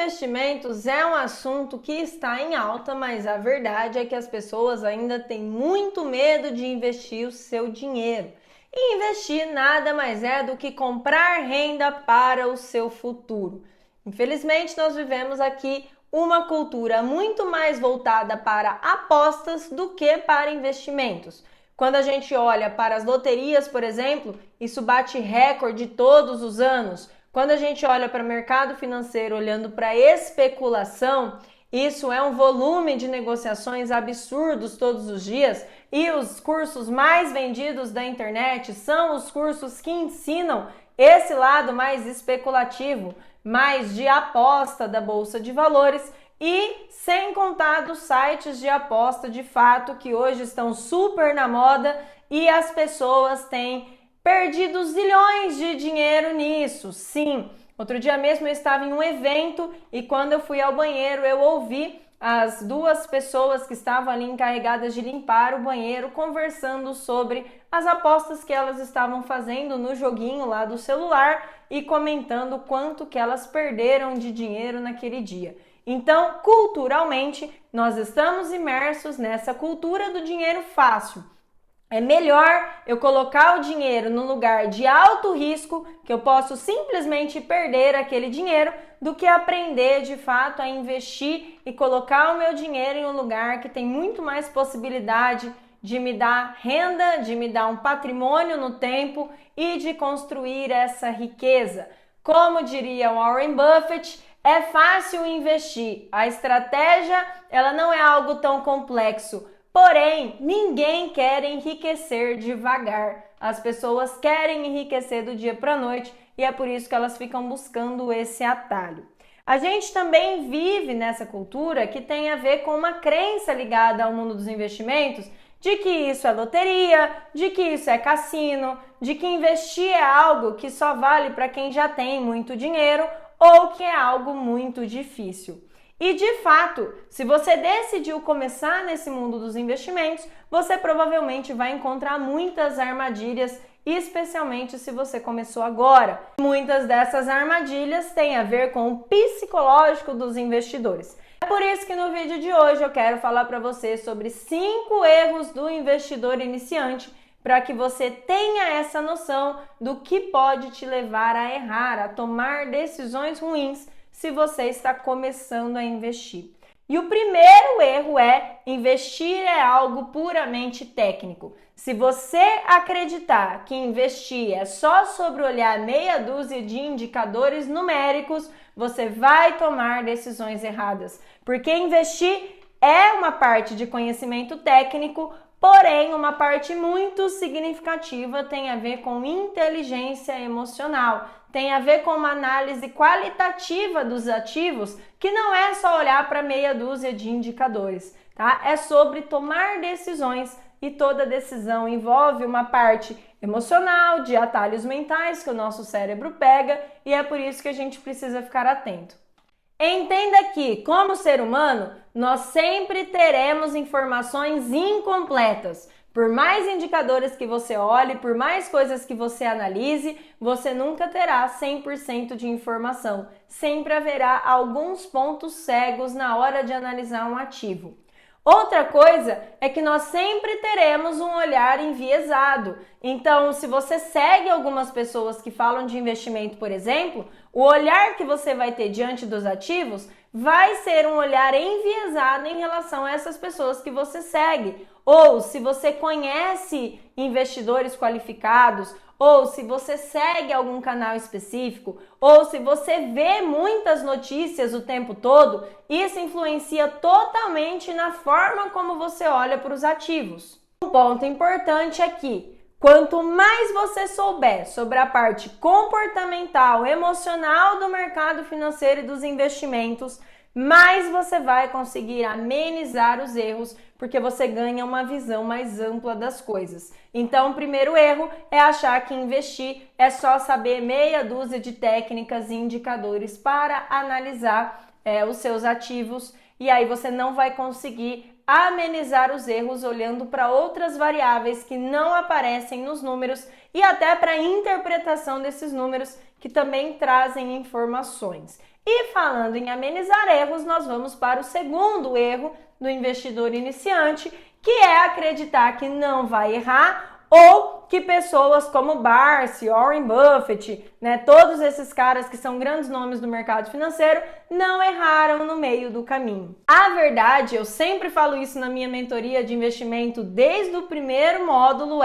Investimentos é um assunto que está em alta, mas a verdade é que as pessoas ainda têm muito medo de investir o seu dinheiro. E investir nada mais é do que comprar renda para o seu futuro. Infelizmente, nós vivemos aqui uma cultura muito mais voltada para apostas do que para investimentos. Quando a gente olha para as loterias, por exemplo, isso bate recorde todos os anos. Quando a gente olha para o mercado financeiro olhando para especulação, isso é um volume de negociações absurdos todos os dias e os cursos mais vendidos da internet são os cursos que ensinam esse lado mais especulativo, mais de aposta da Bolsa de Valores e sem contar dos sites de aposta de fato que hoje estão super na moda e as pessoas têm perdido zilhões de dinheiro nisso, sim. Outro dia mesmo eu estava em um evento e quando eu fui ao banheiro eu ouvi as duas pessoas que estavam ali encarregadas de limpar o banheiro conversando sobre as apostas que elas estavam fazendo no joguinho lá do celular e comentando quanto que elas perderam de dinheiro naquele dia. Então, culturalmente, nós estamos imersos nessa cultura do dinheiro fácil. É melhor eu colocar o dinheiro no lugar de alto risco, que eu posso simplesmente perder aquele dinheiro, do que aprender de fato a investir e colocar o meu dinheiro em um lugar que tem muito mais possibilidade de me dar renda, de me dar um patrimônio no tempo e de construir essa riqueza. Como diria Warren Buffett, é fácil investir. A estratégia, ela não é algo tão complexo. Porém, ninguém quer enriquecer devagar. As pessoas querem enriquecer do dia para a noite e é por isso que elas ficam buscando esse atalho. A gente também vive nessa cultura que tem a ver com uma crença ligada ao mundo dos investimentos, de que isso é loteria, de que isso é cassino, de que investir é algo que só vale para quem já tem muito dinheiro ou que é algo muito difícil. E de fato, se você decidiu começar nesse mundo dos investimentos, você provavelmente vai encontrar muitas armadilhas, especialmente se você começou agora. Muitas dessas armadilhas têm a ver com o psicológico dos investidores. É por isso que no vídeo de hoje eu quero falar para você sobre 5 erros do investidor iniciante, para que você tenha essa noção do que pode te levar a errar, a tomar decisões ruins se você está começando a investir. E o primeiro erro é investir é algo puramente técnico. Se você acreditar que investir é só sobre olhar meia dúzia de indicadores numéricos, você vai tomar decisões erradas. Porque investir é uma parte de conhecimento técnico, porém, uma parte muito significativa tem a ver com inteligência emocional, tem a ver com uma análise qualitativa dos ativos, que não é só olhar para meia dúzia de indicadores, tá? É sobre tomar decisões e toda decisão envolve uma parte emocional, de atalhos mentais que o nosso cérebro pega e é por isso que a gente precisa ficar atento. Entenda que, como ser humano, nós sempre teremos informações incompletas. Por mais indicadores que você olhe, por mais coisas que você analise, você nunca terá 100% de informação. Sempre haverá alguns pontos cegos na hora de analisar um ativo. Outra coisa é que nós sempre teremos um olhar enviesado. Então, se você segue algumas pessoas que falam de investimento, por exemplo, o olhar que você vai ter diante dos ativos vai ser um olhar enviesado em relação a essas pessoas que você segue. Ou se você conhece investidores qualificados, ou se você segue algum canal específico, ou se você vê muitas notícias o tempo todo, isso influencia totalmente na forma como você olha para os ativos. Um ponto importante é que, quanto mais você souber sobre a parte comportamental, emocional do mercado financeiro e dos investimentos, mais você vai conseguir amenizar os erros, porque você ganha uma visão mais ampla das coisas. Então, o primeiro erro é achar que investir é só saber meia dúzia de técnicas e indicadores para analisar os seus ativos, e aí você não vai conseguir amenizar os erros olhando para outras variáveis que não aparecem nos números e até para a interpretação desses números que também trazem informações. E falando em amenizar erros, nós vamos para o segundo erro do investidor iniciante, que é acreditar que não vai errar ou que pessoas como Barsi, Warren Buffett, né, todos esses caras que são grandes nomes do mercado financeiro, não erraram no meio do caminho. A verdade, eu sempre falo isso na minha mentoria de investimento desde o primeiro módulo,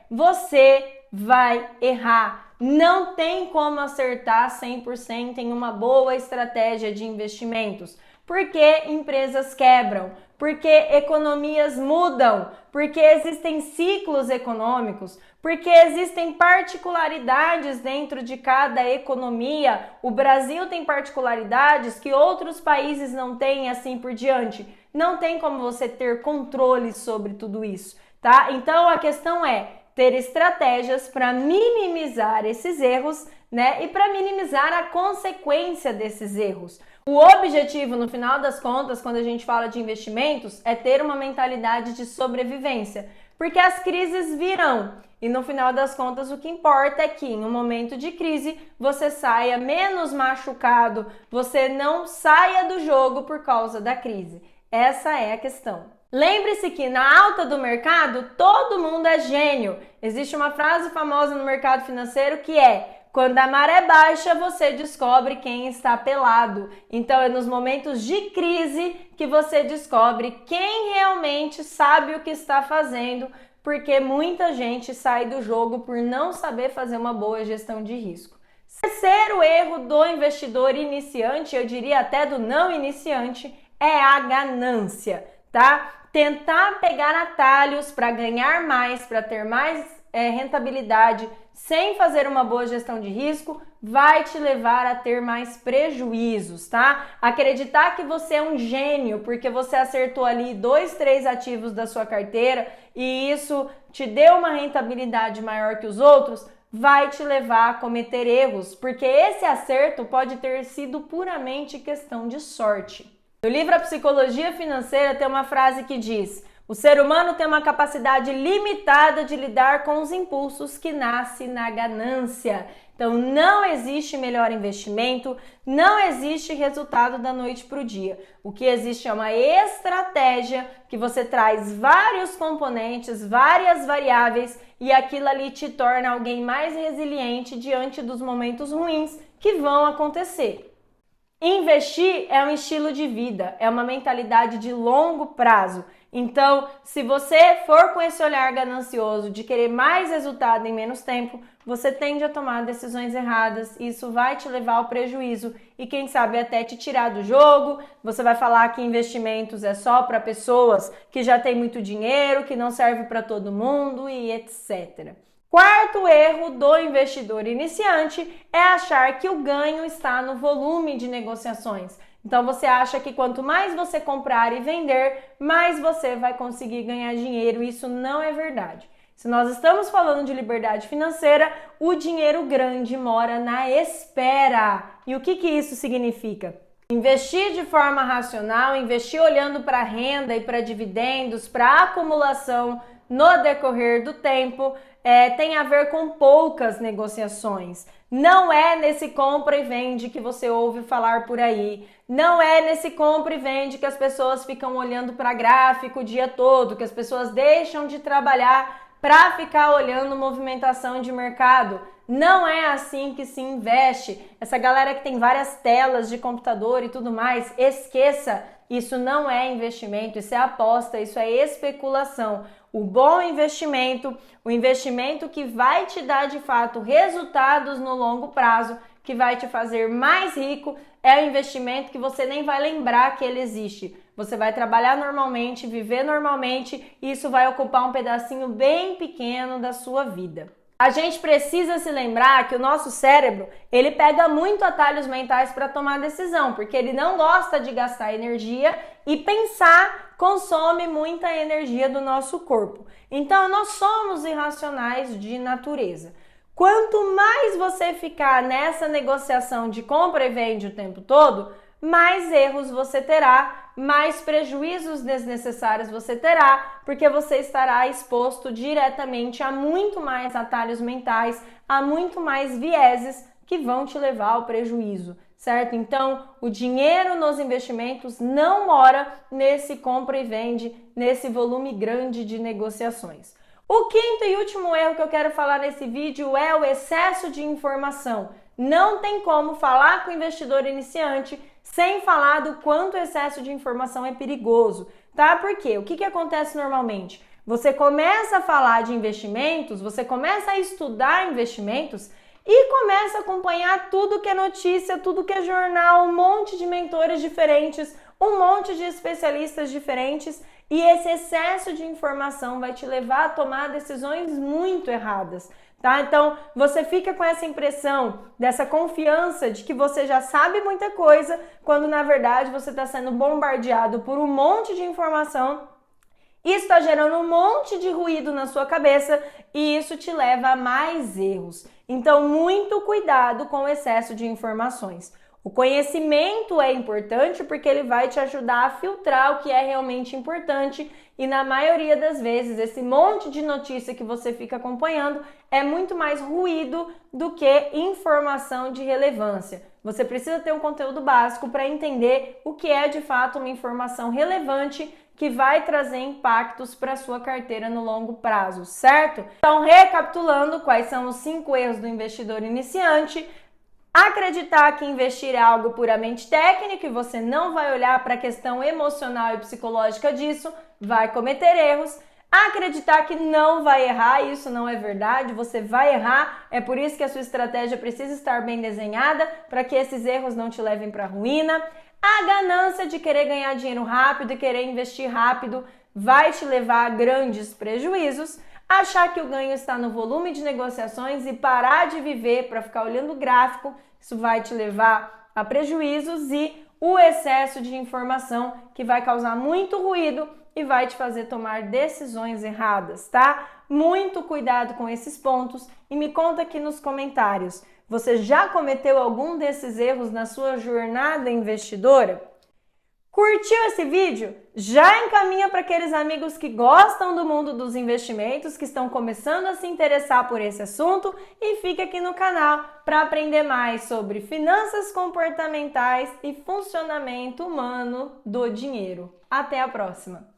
você vai errar. Não tem como acertar 100% em uma boa estratégia de investimentos, porque empresas quebram, porque economias mudam, porque existem ciclos econômicos, porque existem particularidades dentro de cada economia. O Brasil tem particularidades que outros países não têm e assim por diante. Não tem como você ter controle sobre tudo isso, tá? Então a questão é ter estratégias para minimizar esses erros, né? E para minimizar a consequência desses erros. O objetivo, no final das contas, quando a gente fala de investimentos, é ter uma mentalidade de sobrevivência, porque as crises virão. E no final das contas, o que importa é que em um momento de crise você saia menos machucado, você não saia do jogo por causa da crise. Essa é a questão. Lembre-se que na alta do mercado, todo mundo é gênio. Existe uma frase famosa no mercado financeiro que é: quando a maré baixa, você descobre quem está pelado. Então, é nos momentos de crise que você descobre quem realmente sabe o que está fazendo, porque muita gente sai do jogo por não saber fazer uma boa gestão de risco. Terceiro erro do investidor iniciante, eu diria até do não iniciante, é a ganância, tá? Tentar pegar atalhos para ganhar mais, para ter mais rentabilidade, sem fazer uma boa gestão de risco, vai te levar a ter mais prejuízos, tá? Acreditar que você é um gênio porque você acertou ali 2, 3 ativos da sua carteira e isso te deu uma rentabilidade maior que os outros, vai te levar a cometer erros, porque esse acerto pode ter sido puramente questão de sorte. No livro A Psicologia Financeira tem uma frase que diz: o ser humano tem uma capacidade limitada de lidar com os impulsos que nasce na ganância. Então não existe melhor investimento, não existe resultado da noite para o dia. O que existe é uma estratégia que você traz vários componentes, várias variáveis e aquilo ali te torna alguém mais resiliente diante dos momentos ruins que vão acontecer. Investir é um estilo de vida, é uma mentalidade de longo prazo. Então, se você for com esse olhar ganancioso de querer mais resultado em menos tempo, você tende a tomar decisões erradas e isso vai te levar ao prejuízo e quem sabe até te tirar do jogo. Você vai falar que investimentos é só para pessoas que já têm muito dinheiro, que não serve para todo mundo e etc. Quarto erro do investidor iniciante é achar que o ganho está no volume de negociações. Então você acha que quanto mais você comprar e vender, mais você vai conseguir ganhar dinheiro. Isso não é verdade. Se nós estamos falando de liberdade financeira, o dinheiro grande mora na espera. E o que isso significa? Investir de forma racional, investir olhando para a renda e para dividendos, para acumulação no decorrer do tempo, tem a ver com poucas negociações. Não é nesse compra e vende que você ouve falar por aí. Não é nesse compra e vende que as pessoas ficam olhando para gráfico o dia todo, que as pessoas deixam de trabalhar para ficar olhando movimentação de mercado. Não é assim que se investe. Essa galera que tem várias telas de computador e tudo mais, esqueça. Isso não é investimento, isso é aposta, isso é especulação. O bom investimento, o investimento que vai te dar de fato resultados no longo prazo, que vai te fazer mais rico, é o investimento que você nem vai lembrar que ele existe. Você vai trabalhar normalmente, viver normalmente e isso vai ocupar um pedacinho bem pequeno da sua vida. A gente precisa se lembrar que o nosso cérebro, ele pega muito atalhos mentais para tomar decisão, porque ele não gosta de gastar energia e pensar consome muita energia do nosso corpo. Então, nós somos irracionais de natureza. Quanto mais você ficar nessa negociação de compra e vende o tempo todo, mais erros você terá, mais prejuízos desnecessários você terá, porque você estará exposto diretamente a muito mais atalhos mentais, a muito mais vieses que vão te levar ao prejuízo. certo? Então, o dinheiro nos investimentos não mora nesse compra e vende, nesse volume grande de negociações. O quinto e último erro que eu quero falar nesse vídeo é o excesso de informação. Não tem como falar com o investidor iniciante sem falar do quanto o excesso de informação é perigoso, tá? Por quê? O que acontece normalmente? Você começa a falar de investimentos, você começa a estudar investimentos e começa a acompanhar tudo que é notícia, tudo que é jornal, um monte de mentores diferentes, um monte de especialistas diferentes, e esse excesso de informação vai te levar a tomar decisões muito erradas, tá? Então, você fica com essa impressão, dessa confiança de que você já sabe muita coisa, quando na verdade você está sendo bombardeado por um monte de informação. Isso está gerando um monte de ruído na sua cabeça e isso te leva a mais erros. Então, muito cuidado com o excesso de informações. O conhecimento é importante porque ele vai te ajudar a filtrar o que é realmente importante e na maioria das vezes esse monte de notícia que você fica acompanhando é muito mais ruído do que informação de relevância. Você precisa ter um conteúdo básico para entender o que é de fato uma informação relevante que vai trazer impactos para a sua carteira no longo prazo, certo? Então, recapitulando, quais são os 5 erros do investidor iniciante? Acreditar que investir é algo puramente técnico e você não vai olhar para a questão emocional e psicológica disso, vai cometer erros. Acreditar que não vai errar, isso não é verdade, você vai errar, é por isso que a sua estratégia precisa estar bem desenhada para que esses erros não te levem para a ruína. A ganância de querer ganhar dinheiro rápido e querer investir rápido vai te levar a grandes prejuízos. Achar que o ganho está no volume de negociações e parar de viver para ficar olhando o gráfico, isso vai te levar a prejuízos, e o excesso de informação que vai causar muito ruído e vai te fazer tomar decisões erradas, tá? Muito cuidado com esses pontos e me conta aqui nos comentários. Você já cometeu algum desses erros na sua jornada investidora? Curtiu esse vídeo? Já encaminha para aqueles amigos que gostam do mundo dos investimentos, que estão começando a se interessar por esse assunto, e fica aqui no canal para aprender mais sobre finanças comportamentais e funcionamento humano do dinheiro. Até a próxima!